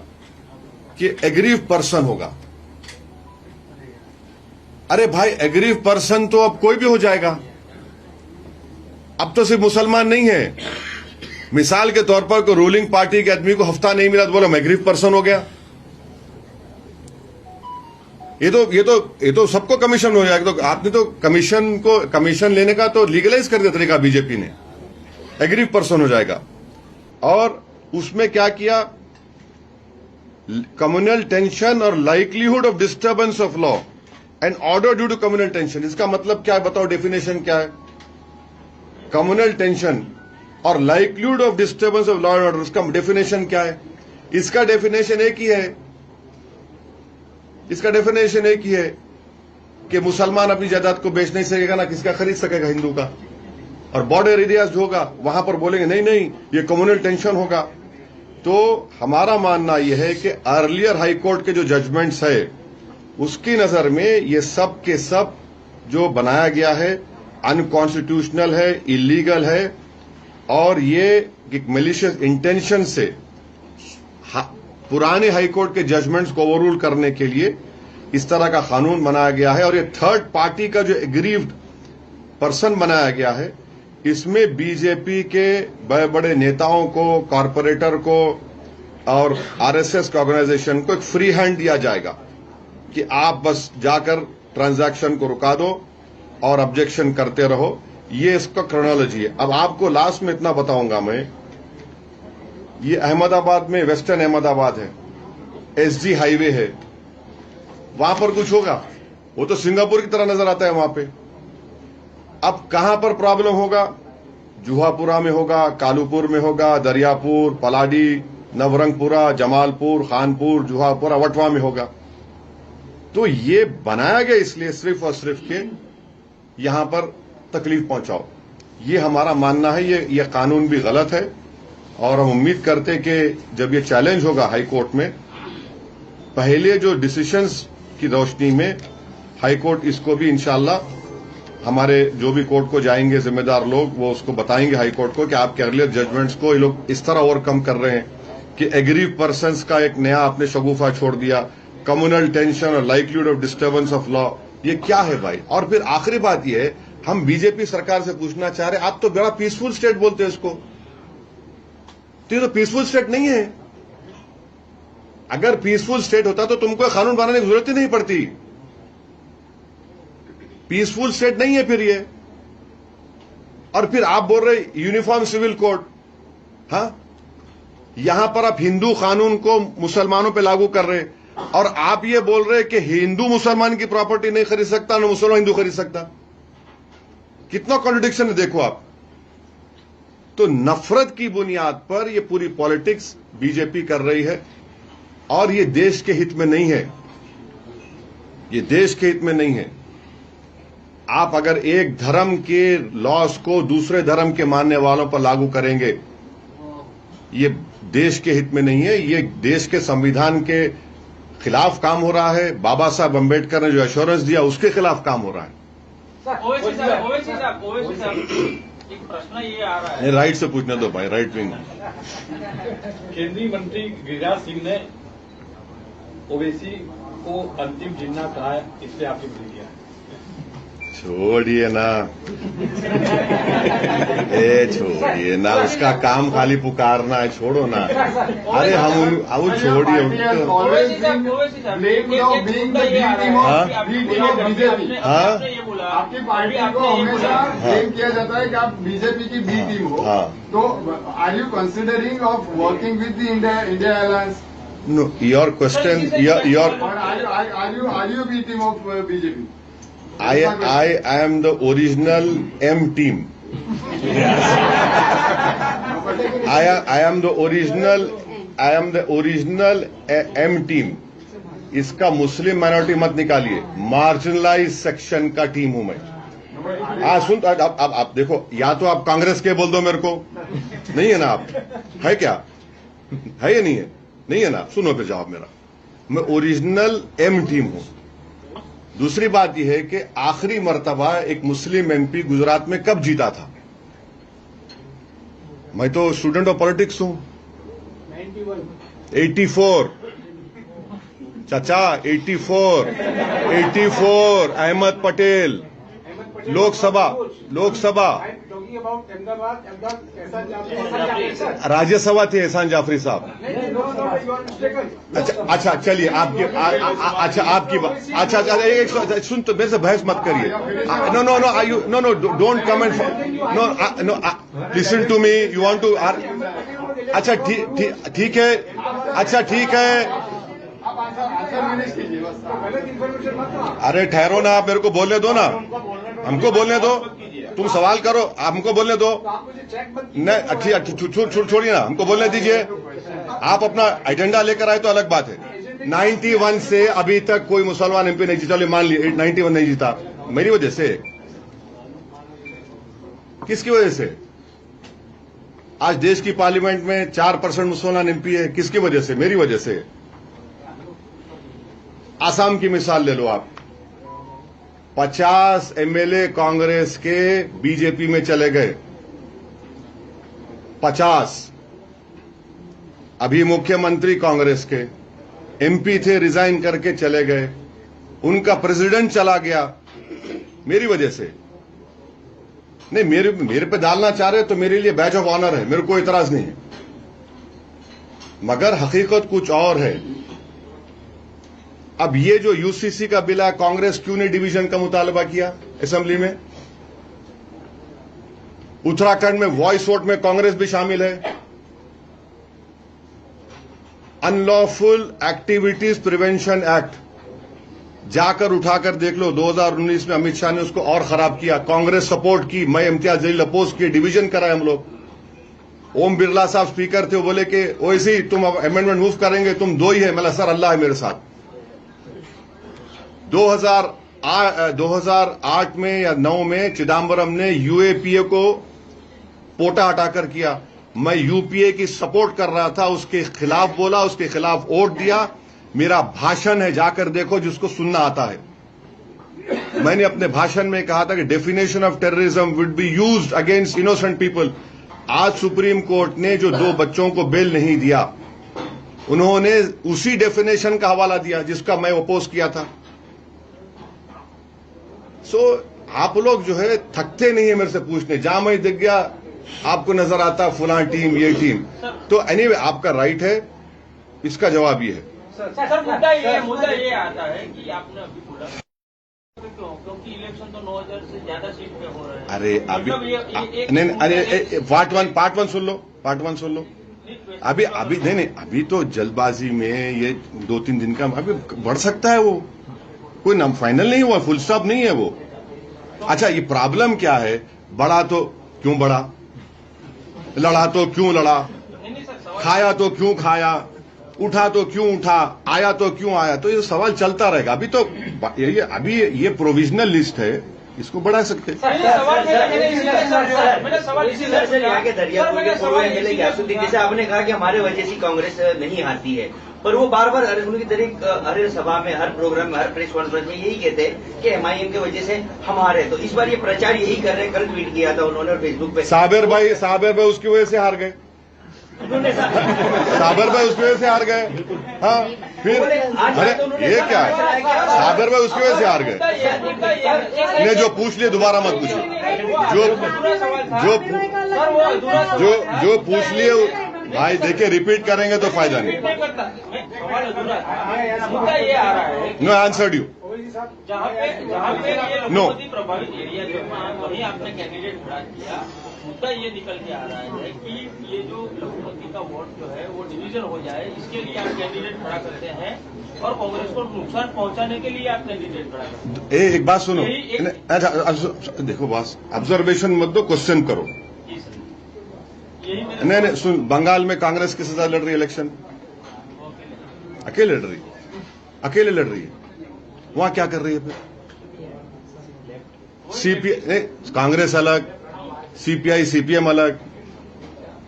कि एग्रीव पर्सन होगा। अरे भाई, एग्रीव पर्सन तो अब कोई भी हो जाएगा, अब तो सिर्फ मुसलमान नहीं है। मिसाल के तौर पर कोई रूलिंग पार्टी के आदमी को हफ्ता नहीं मिला तो बोलो मैं एग्रीव पर्सन हो गया। ये तो सबको कमीशन हो जाएगा। तो आपने तो कमीशन लेने का तो लीगलाइज कर दिया तरीका बीजेपी ने, एग्रीव पर्सन हो जाएगा। और उसमें क्या किया, कम्युनल टेंशन और likelihood of disturbance of law and order due to communal tension. इसका मतलब क्या है बताओ, डेफिनेशन क्या है? कम्युनल टेंशन और likelihood of disturbance of law and order, इसका डेफिनेशन क्या है? इसका डेफिनेशन एक ही है, कि मुसलमान अपनी जायदाद को बेच नहीं सकेगा, ना किसका खरीद सकेगा हिंदू का। और बॉर्डर एरियाज होगा वहां पर बोलेंगे नहीं ये कम्युनल टेंशन होगा। तो हमारा मानना यह है कि अर्लियर हाईकोर्ट के जो जजमेंट्स है उसकी नजर में ये सब के सब जो बनाया गया है अनकॉन्स्टिट्यूशनल है, इलीगल है, और ये एक मैलिशियस इंटेंशन से पुराने हाईकोर्ट के जजमेंट्स को ओवररूल करने के लिए इस तरह का कानून बनाया गया है। और ये थर्ड पार्टी का जो एग्रीव्ड पर्सन बनाया गया है, इसमें बीजेपी के बड़े बड़े नेताओं को, कॉरपोरेटर को और आरएसएस के ऑर्गेनाइजेशन को एक फ्री हैंड दिया जाएगा कि आप बस जाकर ट्रांजैक्शन को रुका दो और ऑब्जेक्शन करते रहो। ये इसका क्रोनोलॉजी है। अब आपको लास्ट में इतना बताऊंगा मैं, ये अहमदाबाद में, वेस्टर्न अहमदाबाद है, एसजी हाईवे है, वहां पर कुछ होगा वो तो सिंगापुर की तरह नजर आता है वहां पे। अब कहां पर प्रॉब्लम होगा? जुहापुरा में होगा, कालूपुर में होगा, दरियापुर, पलाडी, नवरंगपुरा, जमालपुर, खानपुर, जुहापुरा, वटवा में होगा। तो ये बनाया गया इसलिए सिर्फ और सिर्फ के यहां पर तकलीफ पहुंचाओ। ये हमारा मानना है, ये कानून भी गलत है। और हम उम्मीद करते कि जब ये चैलेंज होगा हाई कोर्ट में, पहले जो डिसीजंस की रोशनी में हाई कोर्ट इसको भी इंशाल्लाह हमारे जो भी कोर्ट को जाएंगे जिम्मेदार लोग वो उसको बताएंगे हाई कोर्ट को कि आपके अर्लियर जजमेंट्स को ये लोग इस तरह ओवरकम कर रहे हैं कि एग्रीव पर्सन्स का एक नया आपने शगुफा छोड़ दिया, कम्युनल टेंशन और livelihood of disturbance of law. ये क्या है भाई? और फिर आखिरी बात ये है, हम बीजेपी सरकार से पूछना चाह रहे, आप तो बड़ा पीसफुल स्टेट बोलते हैं इसको, तो ये तो पीसफुल स्टेट नहीं है। अगर पीसफुल स्टेट होता तो तुमको कानून बनाने की जरूरत ही नहीं पड़ती। पीसफुल स्टेट नहीं है फिर ये। और फिर आप बोल रहे यूनिफॉर्म सिविल कोड, हाँ, यहां पर आप हिंदू कानून को मुसलमानों पे लागू कर रहे, और आप ये बोल रहे कि हिंदू मुसलमान की प्रॉपर्टी नहीं खरीद सकता, ना मुसलमान हिंदू खरीद सकता। कितना कॉन्ट्रडिक्शन है देखो आप। तो नफरत की बुनियाद पर ये पूरी पॉलिटिक्स बीजेपी कर रही है, और ये देश के हित में नहीं है। ये देश के हित में नहीं है। आप अगर एक धर्म के लॉस को दूसरे धर्म के मानने वालों पर लागू करेंगे, ये देश के हित में नहीं है। ये देश के संविधान के खिलाफ काम हो रहा है। बाबा साहब अंबेडकर ने जो एश्योरेंस दिया उसके खिलाफ काम हो रहा है। ओवैसी साहब, एक प्रश्न ये आ रहा है, राइट से पूछने दो भाई, राइट विंग। केंद्रीय मंत्री गिरिराज सिंह ने ओवैसी को अंतिम जिन्ना कहा है, इससे आपकी प्रतिक्रिया है? छोड़िए ना, छोड़िए ना, उसका काम खाली पुकारना है, छोड़ो ना। अरे हम छोड़िए उनको। आपकी पार्टी को हमेशा ब्लेम किया जाता है कि आप बीजेपी की बी टीम हो, तो are you considering of working with the India alliance? No, your question, your are you B team of BJP? I am the original M team. I am the original M team. इसका मुस्लिम minority मत निकालिए, marginalise section का team हूं मैं। सुन, अब देखो, या तो आप कांग्रेस के बोल दो मेरे को, नहीं है ना आप, है क्या, है या नहीं है? नहीं है ना, सुनो फिर जवाब मेरा, मैं ओरिजिनल M टीम हूं। दूसरी बात यह है कि आखिरी मर्तबा एक मुस्लिम एमपी गुजरात में कब जीता था? मैं तो स्टूडेंट ऑफ पॉलिटिक्स हूं। 84 चाचा, 84 अहमद पटेल, लोकसभा राज्यसभा थे एहसान जाफरी साहब। अच्छा चलिए, आपकी अच्छा एक सुन, तो मेरे से बहस मत करिए। No don't comment, no listen to me, you want to. अच्छा ठीक है, अच्छा ठीक है। अरे ठहरो ना, आप मेरे को बोलने दो ना, हमको बोलने दो। तुम सवाल करो, हमको बोलने दो। नहीं, अच्छी छोड़िए ना, हमको बोलने दीजिए। आप अपना एजेंडा लेकर आए तो अलग बात है। 91 से अभी तक कोई मुसलमान एमपी नहीं जीता, मान लिया 91 नहीं जीता, मेरी वजह से। किसकी वजह से? आज देश की पार्लियामेंट में 4% मुसलमान एमपी है, किसकी वजह से? मेरी वजह से। आसाम की मिसाल ले लो आप, 50 एमएलए कांग्रेस के बीजेपी में चले गए, 50। अभी मुख्यमंत्री कांग्रेस के एमपी थे, रिजाइन करके चले गए, उनका प्रेसिडेंट चला गया, मेरी वजह से। नहीं, मेरे पे डालना चाह रहे तो मेरे लिए बैच ऑफ ऑनर है, मेरे को इतराज नहीं है, मगर हकीकत कुछ और है। अब ये जो यूसीसी का बिल है, कांग्रेस क्यों ने डिवीजन का मुतालबा किया असेंबली में? उत्तराखंड में वॉइस वोट में कांग्रेस भी शामिल है। अनलॉफुल एक्टिविटीज प्रिवेंशन एक्ट जाकर उठाकर देख लो, 2019 में अमित शाह ने उसको और खराब किया, कांग्रेस सपोर्ट की, मैं इम्तियाज जलील अपोज किए, डिवीजन कराए हम लोग। ओम बिरला साहब स्पीकर थे, वो बोले कि ओवैसी तुम अमेंडमेंट मूव करेंगे, तुम दो ही है। मैं सर अल्लाह है मेरे साथ। 2008 में या 9 में चिदम्बरम ने यूएपीए को पोटा हटाकर किया, मैं यूपीए की सपोर्ट कर रहा था, उसके खिलाफ बोला, उसके खिलाफ वोट दिया। मेरा भाषण है, जाकर देखो जिसको सुनना आता है। मैंने अपने भाषण में कहा था कि definition of terrorism would be used against innocent people. आज सुप्रीम कोर्ट ने जो 2 बच्चों को बेल नहीं दिया, उन्होंने उसी डेफिनेशन का हवाला दिया जिसका मैं अपोज किया था। सो आप लोग जो है थकते नहीं है मेरे से पूछने, जहां मैं दिख गया आपको नजर आता फलां टीम ये टीम। तो एनीवे आपका राइट है, इसका जवाब ये है। सर मुद्दा ये आता है कि आपने अभी बोला क्योंकि इलेक्शन तो 9000 से ज्यादा सीट पे हो रहे हैं। अरे अभी नहीं, अरे पार्ट वन सुन लो। अभी नहीं, अभी तो जल्दबाजी में ये 2-3 दिन का अभी बढ़ सकता है, वो कोई नाम फाइनल नहीं हुआ, फुल स्टॉप नहीं है वो। अच्छा, ये प्रॉब्लम क्या है? बढ़ा तो क्यों बढ़ा, लड़ा तो क्यों लड़ा, खाया तो क्यों खाया, उठा तो क्यों उठा, आया तो क्यों आया, तो ये सवाल चलता रहेगा। अभी तो अभी ये प्रोविजनल लिस्ट है, इसको बढ़ा सकते हैं। जैसे आपने कहा कि हमारे वजह से कांग्रेस नहीं हारती है, पर वो बार बार उनकी तरह हर सभा में, हर प्रोग्राम में, हर प्रेस कॉन्फ्रेंस में यही कहते हैं कि एमआईएम की वजह से हम हारे। तो इस बार ये प्रचार यही कर रहे हैं। कल ट्वीट किया था उन्होंने फेसबुक पे, साबिर भाई उसकी वजह से हार गए। साबिर भाई उसकी वजह से हार गए। हाँ, फिर अरे ये क्या है? साबिर भाई उसकी वजह से हार गए। ने जो पूछ लिए दोबारा मत पूछो, जो पूछ लिए भाई देखिए, रिपीट करेंगे तो फायदा नहीं। No answered you. जहाँ पे ये नो प्रभावित एरिया जो वहीं आपने कैंडिडेट खड़ा किया। मुद्दा ये निकल के आ रहा है कि ये जो लखपति का वोट जो है वो डिवीजन हो जाए, इसके लिए आप कैंडिडेट खड़ा करते हैं और कांग्रेस को नुकसान पहुंचाने के लिए आप कैंडिडेट खड़ा करते हैं। एक बात सुनो, अच्छा देखो बॉस, ऑब्जर्वेशन मत दो, क्वेश्चन करो। नहीं, सुन, बंगाल में कांग्रेस किसके साथ लड़ रही है इलेक्शन? अकेले लड़ रही है। वहां क्या कर रही है फिर? सीपीआई कांग्रेस अलग, सीपीआई सीपीएम अलग,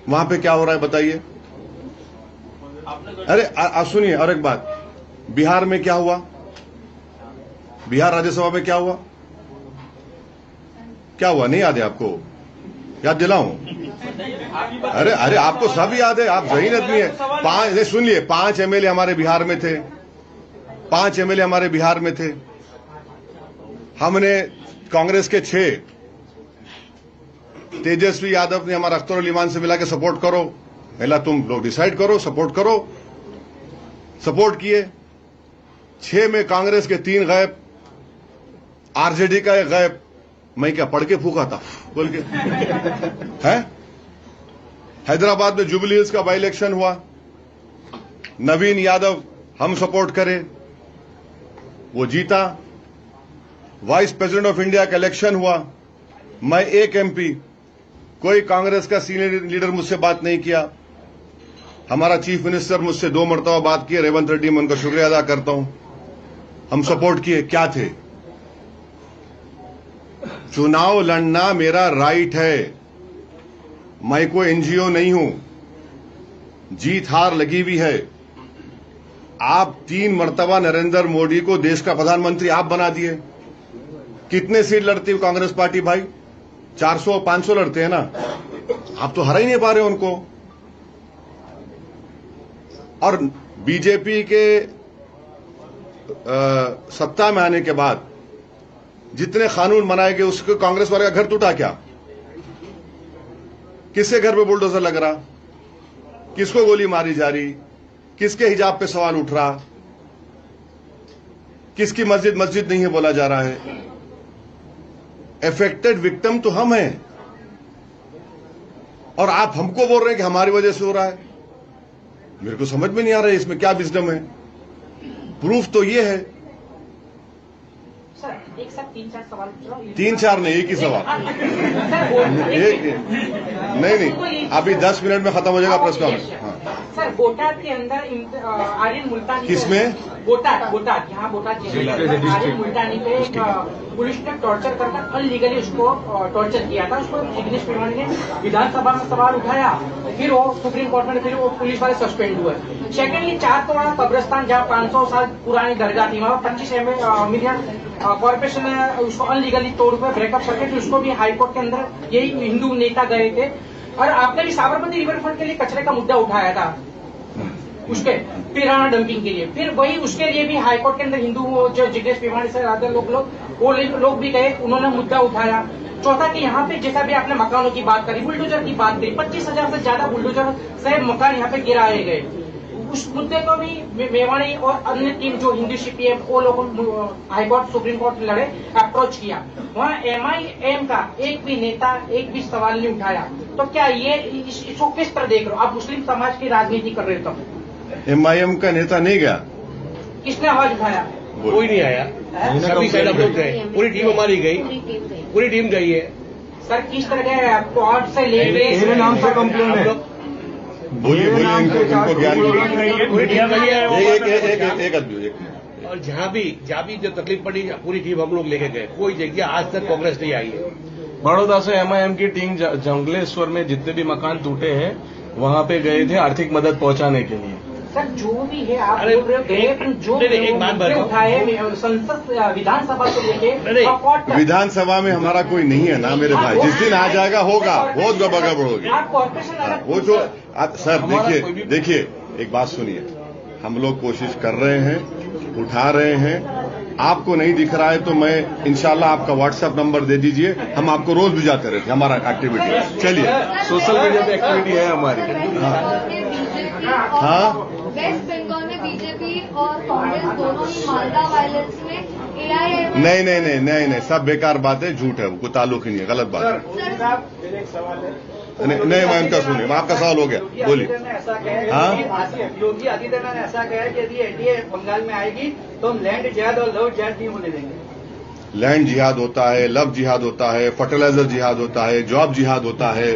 वहां पे क्या हो रहा है बताइए? अरे सुनिए, और एक बात, बिहार में क्या हुआ? बिहार राज्यसभा में क्या हुआ? नहीं याद है आपको? याद दिलाऊं? अरे आपको सब याद है, आप जहीन आदमी है। सुन लिए, 5 एमएलए हमारे बिहार में थे, 5 एमएलए हमारे बिहार में थे। हमने कांग्रेस के 6, तेजस्वी यादव ने हमारा अख्तर अली ईमान से मिला के सपोर्ट करो, पहला तुम लोग डिसाइड करो, सपोर्ट करो, सपोर्ट किए। 6 में कांग्रेस के 3 गायब, आरजेडी का 1 गायब। मैं क्या पढ़ के फूका था बोल के है? हैदराबाद में जुबली हिल्स का बाई इलेक्शन हुआ, नवीन यादव हम सपोर्ट करें, वो जीता। वाइस प्रेसिडेंट ऑफ इंडिया का इलेक्शन हुआ, मैं 1 एमपी, कोई कांग्रेस का सीनियर लीडर मुझसे बात नहीं किया। हमारा चीफ मिनिस्टर मुझसे 2 मरतबा बात किए, रेवंत रेड्डी, मैं उनका शुक्रिया अदा करता हूं। हम सपोर्ट किए, क्या थे? चुनाव लड़ना मेरा राइट है, मैं कोई एनजीओ नहीं हूं, जीत हार लगी हुई है। आप 3 मरतबा नरेंद्र मोदी को देश का प्रधानमंत्री आप बना दिए। कितने सीट लड़ती है कांग्रेस पार्टी भाई? 400-500 लड़ते हैं ना, आप तो हरा ही नहीं पा रहे उनको। और बीजेपी के सत्ता में आने के बाद जितने कानून बनाए गए, उसको कांग्रेस वाले का घर टूटा क्या? किसके घर पे बुलडोजर लग रहा? किसको गोली मारी जा रही? किसके हिजाब पे सवाल उठ रहा? किसकी मस्जिद नहीं है बोला जा रहा है? अफेक्टेड विक्टिम तो हम हैं, और आप हमको बोल रहे हैं कि हमारी वजह से हो रहा है। मेरे को समझ में नहीं आ रहा है इसमें क्या विजडम है। प्रूफ तो ये है। एक साथ 3-4 सवाल पूछ रहा हूं। 3-4 नहीं, एक ही सवाल। एक नहीं, अभी 10 मिनट में खत्म हो जाएगा प्रेस कॉन्फ्रेंस। हाँ। सर बोटाद के अंदर आर्यन मुल्तानी किसमें? बोटाद यहाँ बोटाद के अंदर आर्यन मुल्तानी पे पुलिस ने टॉर्चर करके अनलीगली उसको टॉर्चर किया था। उसको जिग्नेश मेवाणी ने विधानसभा में सवाल उठाया, फिर वो सुप्रीम कोर्ट में, फिर वो पुलिस वाले सस्पेंड हुए। सेकेंडली 4 तोड़ा कब्रिस्तान जहाँ 500 साल पुरानी दरगाह थी, वहाँ 25 मिलियन कॉर्पोरेशन ने उसको अनलीगली तोड़ कर ब्रेकअप करके, फिर उसको भी हाईकोर्ट के अंदर यही हिंदू नेता गए थे। और आपने भी साबरमती रिवरफ्रंट के लिए कचरे का मुद्दा उठाया था, उसके पिराना डंपिंग के लिए, फिर वही उसके लिए भी हाईकोर्ट के अंदर हिंदू जो जिग्नेश मेवाणी से आते वो लोग भी गए, उन्होंने मुद्दा उठाया। चौथा कि यहाँ पे जैसा भी आपने मकानों की बात करी, बुलडोजर की बात करी, 25,000 से ज्यादा बुलडोजर से मकान यहाँ पे गिराए गए। उस मुद्दे को भी मेवाणी और अन्य टीम जो हिंदू सीपीएम वो लोगों हाईकोर्ट सुप्रीम कोर्ट लड़े, अप्रोच किया। वहाँ एमआईएम का एक भी नेता एक भी सवाल नहीं उठाया। तो क्या ये इसको किस तरह देख रहे हो आप? मुस्लिम समाज की राजनीति कर रहे हो तो एमआईएम का नेता नहीं गया, किसने आवाज उठाया? कोई नहीं आया, सभी साइड हम लोग गए, पूरी टीम हमारी गई, पूरी टीम गई है। सर किस तरह गए? कोर्ट से लेके मेरे नाम से कंप्लेन है। बोलिए इनको ज्ञान एक और जहाँ भी जो तकलीफ पड़ी पूरी टीम हम लोग लेके गए, कोई जगह आज तक कांग्रेस नहीं आई है। बड़ौदा से एमआईएम की टीम जंगलेश्वर में जितने भी मकान टूटे हैं वहां पे गए थे आर्थिक मदद पहुंचाने के लिए। सर जो भी है आप बोल रहे हो, जो एक बात बताओ, उठाए संसद विधानसभा से लेके विधानसभा में हमारा कोई नहीं है ना मेरे भाई, जिस दिन आ जाएगा होगा, बहुत गड़बड़ होगी। वो जो सर देखिए एक बात सुनिए, हम लोग कोशिश कर रहे हैं, उठा रहे हैं, आपको नहीं दिख रहा है तो मैं इंशाल्लाह आपका व्हाट्सएप नंबर दे दीजिए, हम आपको रोज भिजाते रहते हमारा एक्टिविटी। चलिए सोशल मीडिया पे एक्टिविटी है हमारी। हाँ वेस्ट बंगाल में बीजेपी और कांग्रेस दोनों ही मालदा वायलेंस में एआईएम नहीं, सब बेकार बात है, झूठ है, वो कोई ताल्लुक ही नहीं है, गलत बात है। नहीं मैं इनका सुनिए, आपका सवाल हो गया, बोलिए। हाँ योगी आदित्यनाथ ने ऐसा कहा कि यदि एनडीए बंगाल में आएगी तो हम लैंड जिहाद और लव जिहाद नहीं होने देंगे। लैंड जिहाद होता है, लव जिहाद होता है, फर्टिलाइजर जिहाद होता है, जॉब जिहाद होता है,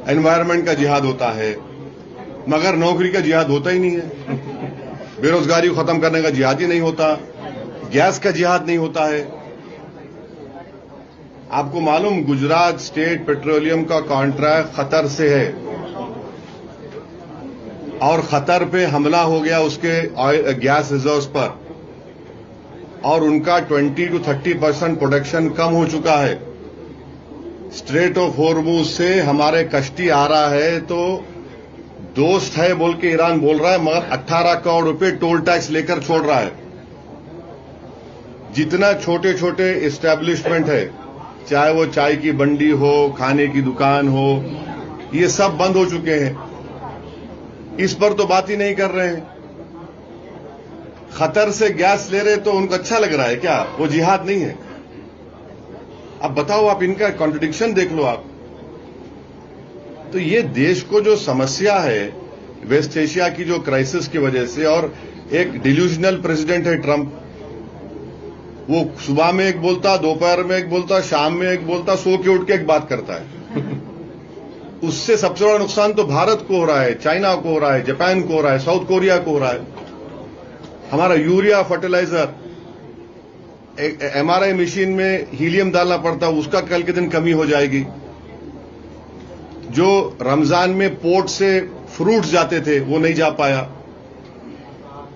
एनवायरमेंट का जिहाद होता है, मगर नौकरी का जिहाद होता ही नहीं है। बेरोजगारी को खत्म करने का जिहाद ही नहीं होता, गैस का जिहाद नहीं होता है। आपको मालूम गुजरात स्टेट पेट्रोलियम का कॉन्ट्रैक्ट खतर से है और खतर पे हमला हो गया उसके गैस रिजर्व्स पर, और उनका 20 to 30% प्रोडक्शन कम हो चुका है। स्ट्रेट ऑफ हॉर्मुज से हमारे कश्ती आ रहा है तो दोस्त है बोल के ईरान बोल रहा है, मगर 18 करोड़ रुपए टोल टैक्स लेकर छोड़ रहा है। जितना छोटे छोटे एस्टेब्लिशमेंट है, चाहे वो चाय की बंडी हो, खाने की दुकान हो, ये सब बंद हो चुके हैं। इस पर तो बात ही नहीं कर रहे हैं। खतर से गैस ले रहे तो उनको अच्छा लग रहा है क्या? वो जिहाद नहीं है। अब बताओ, आप इनका कॉन्ट्रडिक्शन देख लो आप। तो ये देश को जो समस्या है वेस्ट एशिया की जो क्राइसिस की वजह से, और एक डिल्यूजनल प्रेसिडेंट है ट्रंप, वो सुबह में एक बोलता, दोपहर में एक बोलता, शाम में एक बोलता, सो के उठ के एक बात करता है। उससे सबसे बड़ा नुकसान तो भारत को हो रहा है, चाइना को हो रहा है, जापान को हो रहा है, साउथ कोरिया को हो रहा है। हमारा यूरिया फर्टिलाइजर एमआरआई मशीन में हीलियम डालना पड़ता है, उसका कल के दिन कमी हो जाएगी। जो रमजान में पोर्ट से फ्रूट्स जाते थे वो नहीं जा पाया।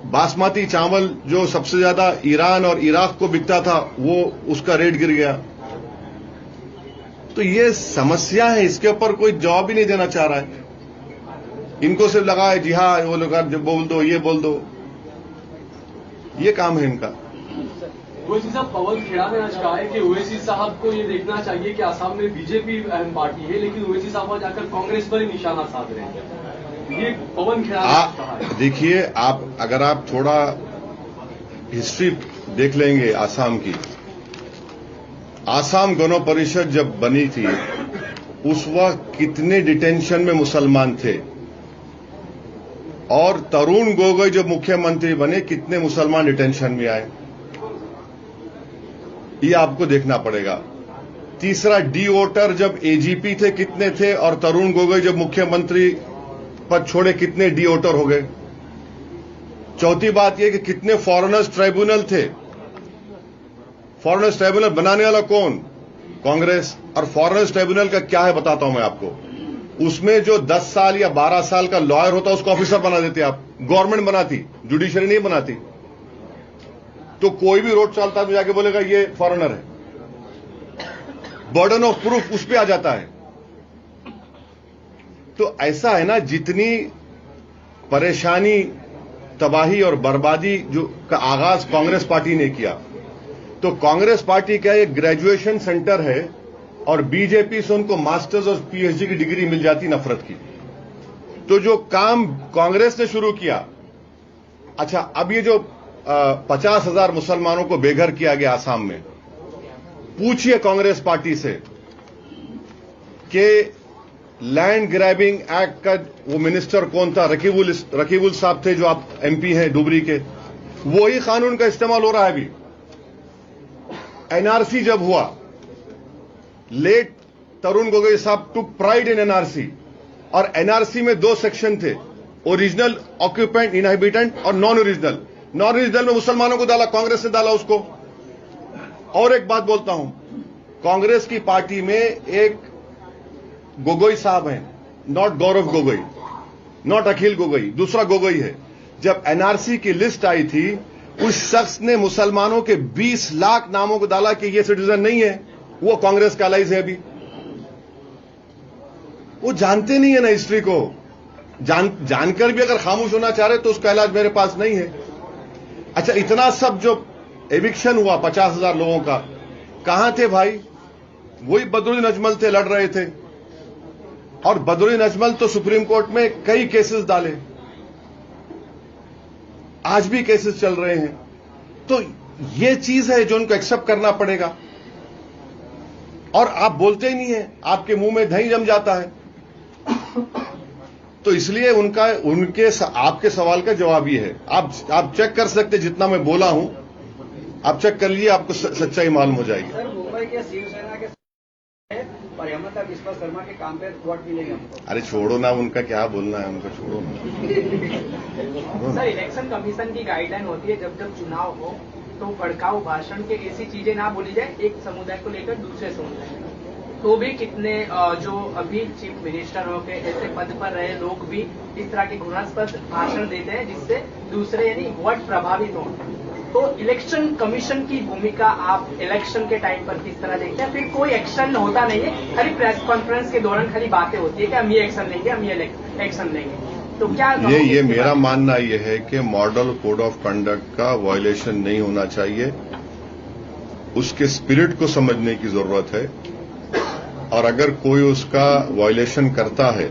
बासमती चावल जो सबसे ज्यादा ईरान और इराक को बिकता था, वो उसका रेट गिर गया। तो ये समस्या है, इसके ऊपर कोई जवाब ही नहीं देना चाह रहा है। इनको सिर्फ लगा है जी हाँ, वो लोग बोल दो, ये बोल दो, ये काम है इनका। ओवैसी साहब, पवन खेड़ा ने आज कहा है कि ओवैसी साहब को ये देखना चाहिए कि असम में बीजेपी अहम पार्टी है, लेकिन ओवैसी साहब वहां जाकर कांग्रेस पर ही निशाना साध रहे हैं। ये पवन खेड़ा ने कहा है। देखिए, अगर आप थोड़ा हिस्ट्री देख लेंगे आसाम की, आसाम गण परिषद जब बनी थी उस वक्त कितने डिटेंशन में मुसलमान थे, और तरुण गोगोई जब मुख्यमंत्री बने कितने मुसलमान डिटेंशन में आए, ये आपको देखना पड़ेगा। तीसरा, डी वोटर जब एजीपी थे कितने थे, और तरुण गोगोई जब मुख्यमंत्री पद छोड़े कितने डिओटर हो गए। चौथी बात यह कि कितने फॉरेनर्स ट्राइब्यूनल थे। फॉरेनर्स ट्राइब्यूनल बनाने वाला कौन? कांग्रेस। और फॉरेनर्स ट्राइब्यूनल का क्या है बताता हूं मैं आपको। उसमें जो 10 साल या 12 साल का लॉयर होता उसको ऑफिसर बना देते आप। गवर्नमेंट बनाती, जुडिशरी नहीं बनाती। तो कोई भी रोड चलता है जाके बोलेगा ये फॉरेनर है। बर्डन ऑफ प्रूफ उस पर आ जाता है। तो ऐसा है ना, जितनी परेशानी, तबाही और बर्बादी जो का आगाज कांग्रेस पार्टी ने किया, तो कांग्रेस पार्टी का एक ग्रेजुएशन सेंटर है और बीजेपी से उनको मास्टर्स और पीएचडी की डिग्री मिल जाती नफरत की। तो जो काम कांग्रेस ने शुरू किया, अच्छा अब ये जो 50,000 मुसलमानों को बेघर किया गया आसाम में, पूछिए कांग्रेस पार्टी से कि लैंड ग्रैबिंग एक्ट का वो मिनिस्टर कौन था? रकीबुल साहब थे, जो आप एमपी हैं डुबरी के। वही कानून का इस्तेमाल हो रहा है अभी। एनआरसी जब हुआ, लेट तरुण गोगोई साहब टुक प्राइड इन एनआरसी, और एनआरसी में 2 सेक्शन थे, ओरिजिनल ऑक्यूपेंट इनहेबिटेंट और नॉन ओरिजिनल। नॉन ओरिजिनल में मुसलमानों को डाला, कांग्रेस ने डाला उसको। और एक बात बोलता हूं, कांग्रेस की पार्टी में एक गोगोई साहब हैं, नॉट गौरव गोगोई, नॉट अखिल गोगोई, दूसरा गोगोई है। जब एनआरसी की लिस्ट आई थी, उस शख्स ने मुसलमानों के 20 लाख नामों को डाला कि ये सिटीजन नहीं है, वो कांग्रेस का एलाइज है अभी। वो जानते नहीं है ना हिस्ट्री को। जानकर भी अगर खामोश होना चाह रहे तो उसका इलाज मेरे पास नहीं है। अच्छा, इतना सब जो एविक्शन हुआ 50,000 लोगों का, कहां थे भाई? वही बदरुद्दीन अजमल थे, लड़ रहे थे। और बदरुद्दीन अजमल तो सुप्रीम कोर्ट में कई केसेस डाले, आज भी केसेस चल रहे हैं। तो ये चीज है जो उनको एक्सेप्ट करना पड़ेगा। और आप बोलते ही नहीं है, आपके मुंह में दही जम जाता है। तो इसलिए आपके सवाल का जवाब ये है। आप चेक कर सकते, जितना मैं बोला हूं आप चेक कर लीजिए, आपको सच्चाई मालूम हो जाएगी। सर, मुंबई के शिवसेना के और हेमंत बिस्वा शर्मा के काम पे वोट मिलेंगे हमको। अरे छोड़ो ना, उनका क्या बोलना है, उनको छोड़ो ना। सर, इलेक्शन कमीशन की गाइडलाइन होती है, जब चुनाव हो तो भड़काऊ भाषण के ऐसी चीजें ना बोली जाए एक समुदाय को लेकर दूसरे समुदाय। तो भी कितने जो अभी चीफ मिनिस्टर हो के ऐसे पद पर रहे लोग भी इस तरह के घृणास्पद भाषण देते हैं, जिससे दूसरे यानी वोट प्रभावित हो। तो इलेक्शन कमीशन की भूमिका आप इलेक्शन के टाइम पर किस तरह देखते हैं? फिर कोई एक्शन होता नहीं है, खाली प्रेस कॉन्फ्रेंस के दौरान खाली बातें होती है कि हम ये एक्शन लेंगे, हम ये एक्शन लेंगे। तो क्या ये मेरा मानना यह है कि मॉडल कोड ऑफ कंडक्ट का वायलेशन नहीं होना चाहिए। उसके स्पिरिट को समझने की जरूरत है, और अगर कोई उसका वायलेशन करता है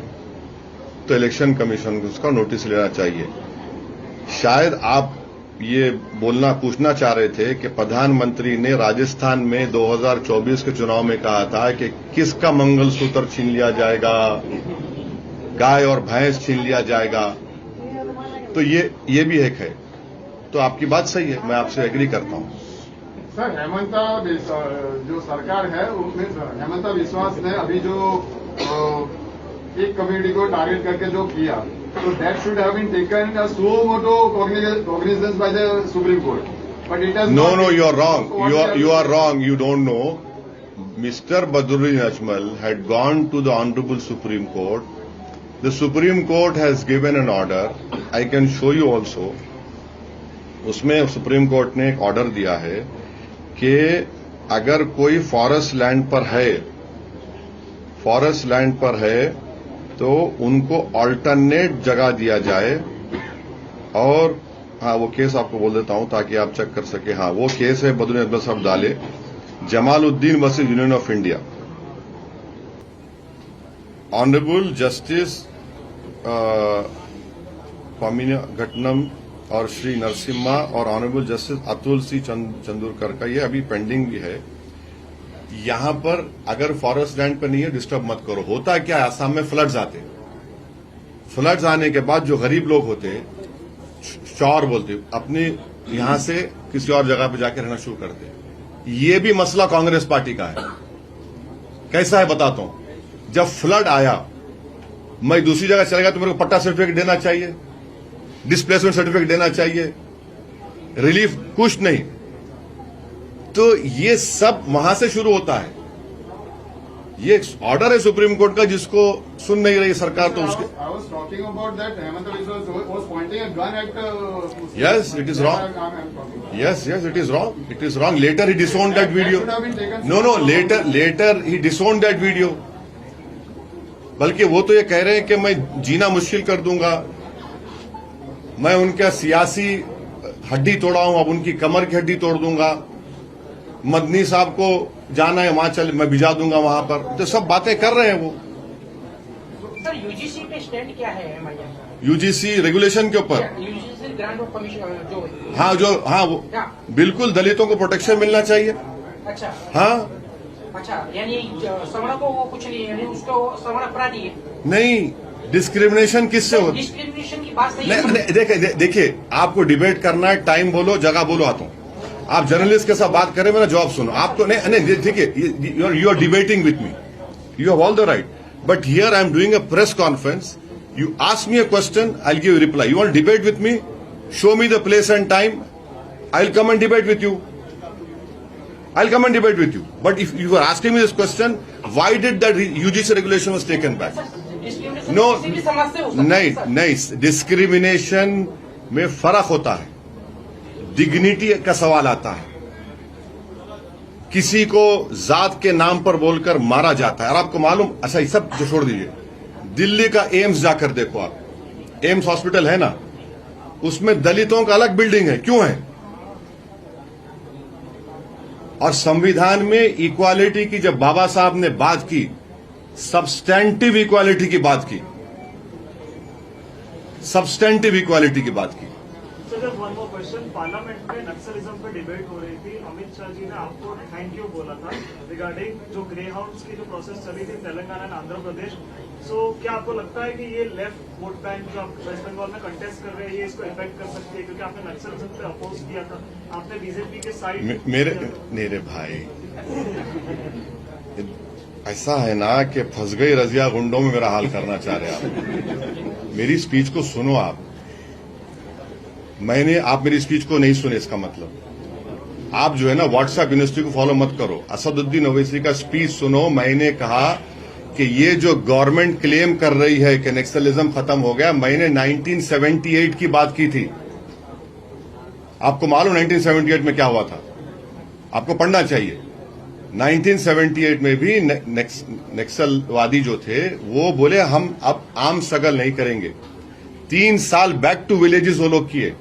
तो इलेक्शन कमीशन को उसका नोटिस लेना चाहिए। शायद आप ये पूछना चाह रहे थे कि प्रधानमंत्री ने राजस्थान में 2024 के चुनाव में कहा था कि किसका मंगलसूत्र छीन लिया जाएगा, गाय और भैंस छीन लिया जाएगा। तो ये भी एक है। तो आपकी बात सही है, मैं आपसे एग्री करता हूं। सर, जो सरकार है उसमें हेमंत विश्वास ने अभी जो एक कम्युनिटी को टारगेट करके जो किया, तो that should have been taken as suo motu cognizance by the Supreme Court, but it has No, you are wrong. You are wrong. You don't know. Mr. Badruddin Ajmal had gone to the Honorable Supreme Court. The Supreme Court has given an order. I can show you also. उसमें supreme court ने एक order दिया है कि अगर कोई forest land पर है तो उनको ऑल्टरनेट जगह दिया जाए। और हाँ, वो केस आपको बोल देता हूं ताकि आप चेक कर सके। हाँ, वो केस है बदरुद्दीन अजमल साहब डाले, Jamaluddin versus union of India. Honourable justice घटनम और श्री नरसिम्हा और honourable justice Atul C Chandurkar का ये अभी पेंडिंग भी है। यहां पर अगर फॉरेस्ट लैंड पर नहीं है, डिस्टर्ब मत करो। होता क्या है, आसाम में फ्लड्स आते, फ्लड्स आने के बाद जो गरीब लोग होते हैं, चौर बोलते, अपने यहां से किसी और जगह पे जाकर रहना शुरू करते हैं। ये भी मसला कांग्रेस पार्टी का है। कैसा है बताता हूं। जब फ्लड आया मैं दूसरी जगह चलेगा तो मेरे को पट्टा सर्टिफिकेट देना चाहिए, डिस्प्लेसमेंट सर्टिफिकेट देना चाहिए, रिलीफ कुछ नहीं। तो ये सब वहां से शुरू होता है। ये ऑर्डर है सुप्रीम कोर्ट का जिसको सुन नहीं रही सरकार, तो उसके I was talking about that Hemanta Biswas was pointing a gun at. Yes, it is wrong. Yes, it is wrong. It is wrong. Later he disowned that video. No, later he disowned that video. बल्कि वो तो ये कह रहे हैं कि मैं जीना मुश्किल कर दूंगा, मैं उनका सियासी हड्डी तोड़ा हूं, अब उनकी कमर की हड्डी तोड़ दूंगा, मदनी साहब को जाना है वहां चल, मैं भिजा दूंगा वहां पर। तो सब बातें कर रहे हैं वो। सर यूजीसी पे स्टैंड क्या है एमआईएम? यूजीसी रेगुलेशन के ऊपर, यूजीसी ग्रांट ऑफ परमिशन हाँ वो बिल्कुल दलितों को प्रोटेक्शन मिलना चाहिए। अच्छा हाँ, अच्छा, यानी सवर्ण को वो कुछ नहीं है, यानी उसको सवर्ण अपराधी है नहीं, डिस्क्रिमिनेशन किससे होती? डिस्क्रिमिनेशन की बात नहीं। देखिए आपको डिबेट करना है, टाइम बोलो, जगह बोलो, आता हूं। आप जर्नलिस्ट के साथ बात करें, मेरा जवाब सुनो। आपको नहीं देखिए, you are debating with me, you have all the right, but here I am doing a press conference, you ask me a question, I will give you reply. You want debate with me, show me the place and time, I will come and debate with you, I'll come and debate with you. But if you were asking me this question, why did that UGC regulation was taken back? No, नहीं, discrimination में फर्क होता है, dignity का सवाल आता है। किसी को जात के नाम पर बोलकर मारा जाता है, और आपको मालूम, अच्छा ये सब जो छोड़ दीजिए, दिल्ली का एम्स जाकर देखो आप, एम्स हॉस्पिटल है ना, उसमें दलितों का अलग बिल्डिंग है, क्यों है? और संविधान में इक्वालिटी की जब बाबा साहब ने बात की, सब्सटेंटिव इक्वालिटी की बात की, सब्सटेंटिव इक्वालिटी की बात की। Sir, one more question, parliament में नक्सलिज्म पर डिबेट हो रही थी, अमित शाह जी ने आपको थैंक यू बोला था रिगार्डिंग जो ग्रे हाउंड्स की जो प्रोसेस चली थी तेलंगाना एंड आंध्र प्रदेश। सो क्या आपको लगता है कि ये लेफ्ट वोट बैंक जो आप वेस्ट बंगाल में कंटेस्ट कर रहे हैं, ये इसको इफेक्ट कर सकती है? क्योंकि आपने नक्सलिज्म पे अपोज किया था, आपने बीजेपी के साइड मेरे भाई, ऐसा है ना कि फंस गई रजिया गुंडों में मेरा हाल करना चाह रहे आप। मेरी स्पीच को सुनो आप मेरी स्पीच को नहीं सुने, इसका मतलब आप जो है ना व्हाट्सएप यूनिवर्सिटी को फॉलो मत करो। असदुद्दीन ओवैसी का स्पीच सुनो। मैंने कहा कि ये जो गवर्नमेंट क्लेम कर रही है कि नक्सलिज्म खत्म हो गया, मैंने 1978 की बात की थी। आपको मालूम 1978 में क्या हुआ था? आपको पढ़ना चाहिए। 1978 में भी नक्सलवादी जो थे वो बोले हम अब आम स्ट्रगल नहीं करेंगे। 3 साल बैक टू विलेजेस वो लोग किए,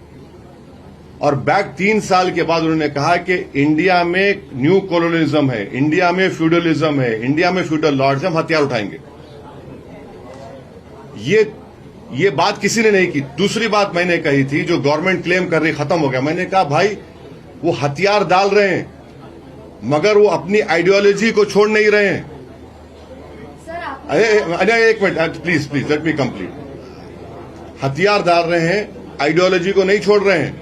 और बैक 3 साल के बाद उन्होंने कहा कि इंडिया में न्यू कॉलोनिज्म है, इंडिया में फ्यूडलिज्म है, इंडिया में फ्यूडल लॉर्ड्स, हम हथियार उठाएंगे। ये बात किसी ने नहीं की। दूसरी बात मैंने कही थी, जो गवर्नमेंट क्लेम कर रही खत्म हो गया, मैंने कहा भाई वो हथियार डाल रहे हैं मगर वो अपनी आइडियोलॉजी को छोड़ नहीं रहे हैं। अरे एक minute please let me complete. हथियार डाल रहे हैं, आइडियोलॉजी को नहीं छोड़ रहे हैं।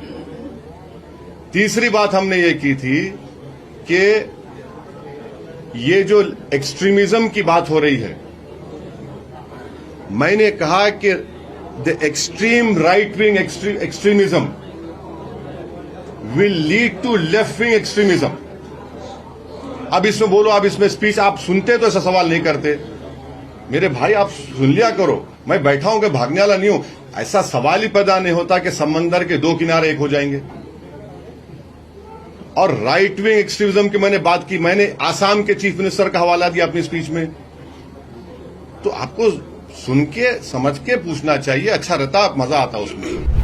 तीसरी बात हमने ये की थी कि ये जो एक्सट्रीमिज्म की बात हो रही है, मैंने कहा कि the extreme right wing extremism will lead to left wing extremism. अब इसमें बोलो, अब इसमें स्पीच आप सुनते तो ऐसा सवाल नहीं करते। मेरे भाई आप सुन लिया करो, मैं बैठा हूं कि भागने वाला नहीं हूं। ऐसा सवाल ही पैदा नहीं होता कि समंदर के 2 किनारे एक हो जाएंगे। और राइट विंग एक्सट्रीमिज्म की मैंने बात की, मैंने आसाम के चीफ मिनिस्टर का हवाला दिया अपनी स्पीच में। तो आपको सुन के समझ के पूछना चाहिए, अच्छा रहता, मजा आता उसमें।